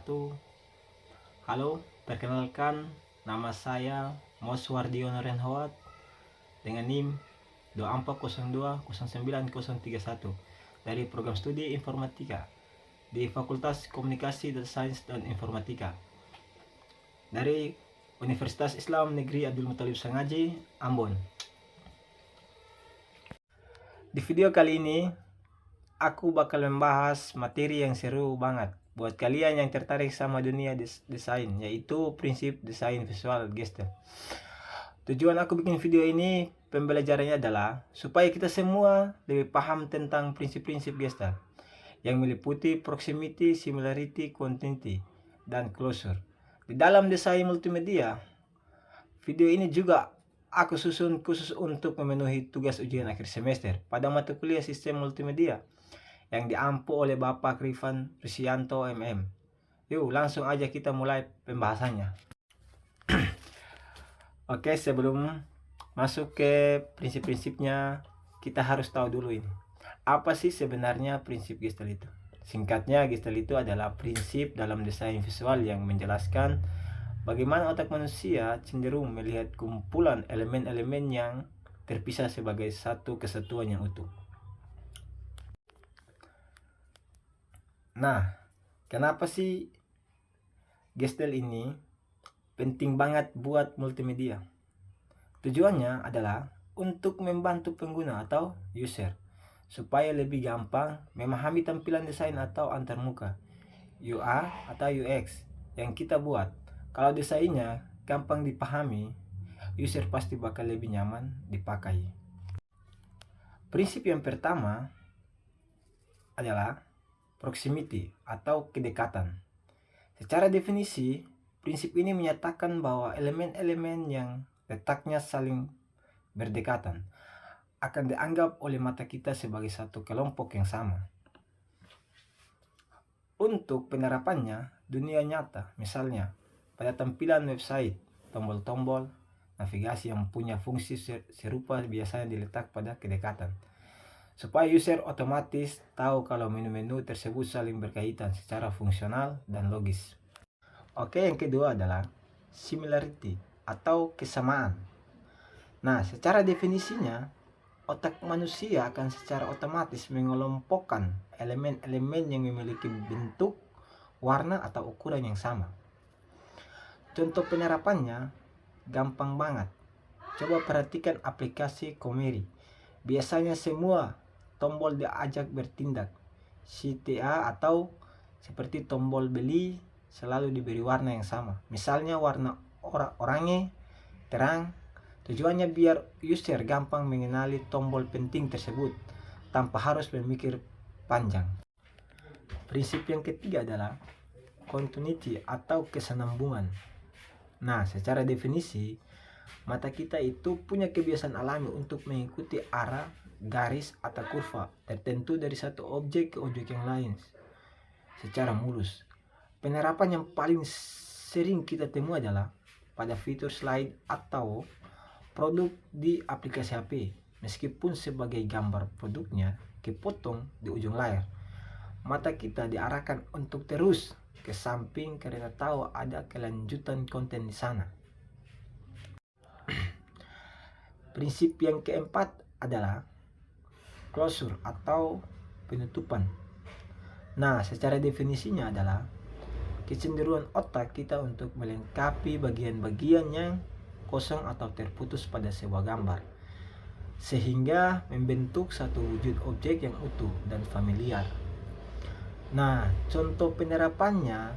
wabarakatuh. Halo, perkenalkan nama saya Moswardio Norenhowat dengan NIM 240209031 dari program studi informatika di Fakultas Komunikasi Data Sains dan Informatika dari Universitas Islam Negeri Abdul Muthalib Sangaji, Ambon. Di video kali ini aku bakal membahas materi yang seru banget buat kalian yang tertarik sama dunia desain, yaitu prinsip desain visual gesture. Tujuan aku bikin video ini, pembelajarannya adalah supaya kita semua lebih paham tentang prinsip-prinsip gesture yang meliputi proximity, similarity, continuity, dan closure. Di dalam desain multimedia, video ini juga aku susun khusus untuk memenuhi tugas ujian akhir semester pada mata kuliah sistem multimedia yang diampu oleh Bapak Rifan Risyanto MM. Yuk langsung aja kita mulai pembahasannya. Oke, sebelum masuk ke prinsip-prinsipnya, kita harus tahu dulu ini. Apa sih sebenarnya prinsip Gestalt itu? Singkatnya, Gestalt itu adalah prinsip dalam desain visual yang menjelaskan bagaimana otak manusia cenderung melihat kumpulan elemen-elemen yang terpisah sebagai satu kesatuan yang utuh. Nah, kenapa sih Gestalt ini penting banget buat multimedia? Tujuannya adalah untuk membantu pengguna atau user supaya lebih gampang memahami tampilan desain atau antarmuka UI atau UX yang kita buat. Kalau desainnya gampang dipahami, user pasti bakal lebih nyaman dipakai. Prinsip yang pertama adalah proximity atau kedekatan. Secara definisi, prinsip ini menyatakan bahwa elemen-elemen yang letaknya saling berdekatan akan dianggap oleh mata kita sebagai satu kelompok yang sama. Untuk penerapannya, dunia nyata, misalnya pada tampilan website, tombol-tombol navigasi yang punya fungsi serupa biasanya diletak pada kedekatan, supaya user otomatis tahu kalau menu-menu tersebut saling berkaitan secara fungsional dan logis. Oke, yang kedua adalah similarity atau kesamaan. Nah, secara definisinya, otak manusia akan secara otomatis mengelompokkan elemen-elemen yang memiliki bentuk, warna, atau ukuran yang sama. Contoh penerapannya gampang banget. Coba perhatikan aplikasi Komeri. Biasanya semua tombol diajak bertindak CTA atau seperti tombol beli selalu diberi warna yang sama. Misalnya warna oranye terang. Tujuannya biar user gampang mengenali tombol penting tersebut tanpa harus berpikir panjang. Prinsip yang ketiga adalah continuity atau kesinambungan. Nah, secara definisi, mata kita itu punya kebiasaan alami untuk mengikuti arah garis atau kurva tertentu dari satu objek ke objek yang lain secara mulus. Penerapan yang paling sering kita temui adalah pada fitur slide atau produk di aplikasi HP. Meskipun sebagai gambar produknya kepotong di ujung layar, mata kita diarahkan untuk terus ke samping karena tahu ada kelanjutan konten di sana. Prinsip yang keempat adalah closure atau penutupan. Nah, secara definisinya adalah kecenderungan otak kita untuk melengkapi bagian-bagian yang kosong atau terputus pada sebuah gambar, sehingga membentuk satu wujud objek yang utuh dan familiar. Nah, contoh penerapannya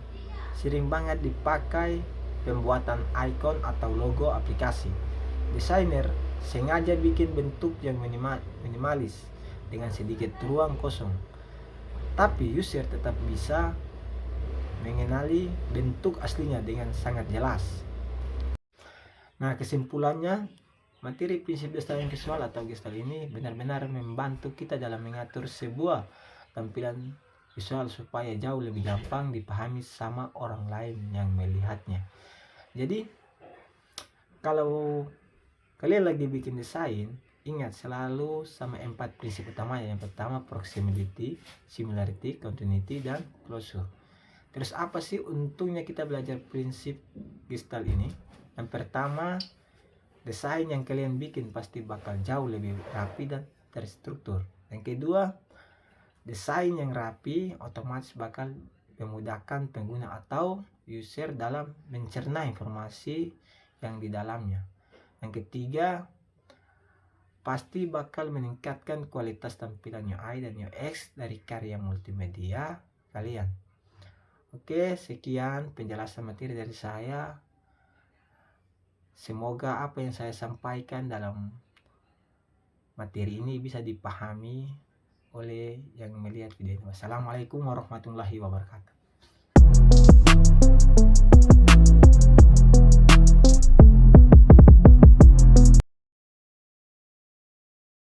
sering banget dipakai pembuatan icon atau logo aplikasi. Desainer sengaja bikin bentuk yang minimalis dengan sedikit ruang kosong, tapi user tetap bisa mengenali bentuk aslinya dengan sangat jelas. Nah, kesimpulannya, materi prinsip desain visual atau Gestalt ini benar-benar membantu kita dalam mengatur sebuah tampilan visual supaya jauh lebih gampang dipahami sama orang lain yang melihatnya. Jadi, kalau kalian lagi bikin desain, ingat selalu sama 4 prinsip utamanya. Yang pertama proximity, similarity, continuity, dan closure. Terus apa sih untungnya kita belajar prinsip Gestalt ini? Yang pertama, desain yang kalian bikin pasti bakal jauh lebih rapi dan terstruktur. Yang kedua, desain yang rapi otomatis bakal memudahkan pengguna atau user dalam mencerna informasi yang di dalamnya. Yang ketiga, pasti bakal meningkatkan kualitas tampilan UI dan UX dari karya multimedia kalian. Oke, sekian penjelasan materi dari saya. Semoga apa yang saya sampaikan dalam materi ini bisa dipahami oleh yang melihat video ini. Wassalamualaikum warahmatullahi wabarakatuh.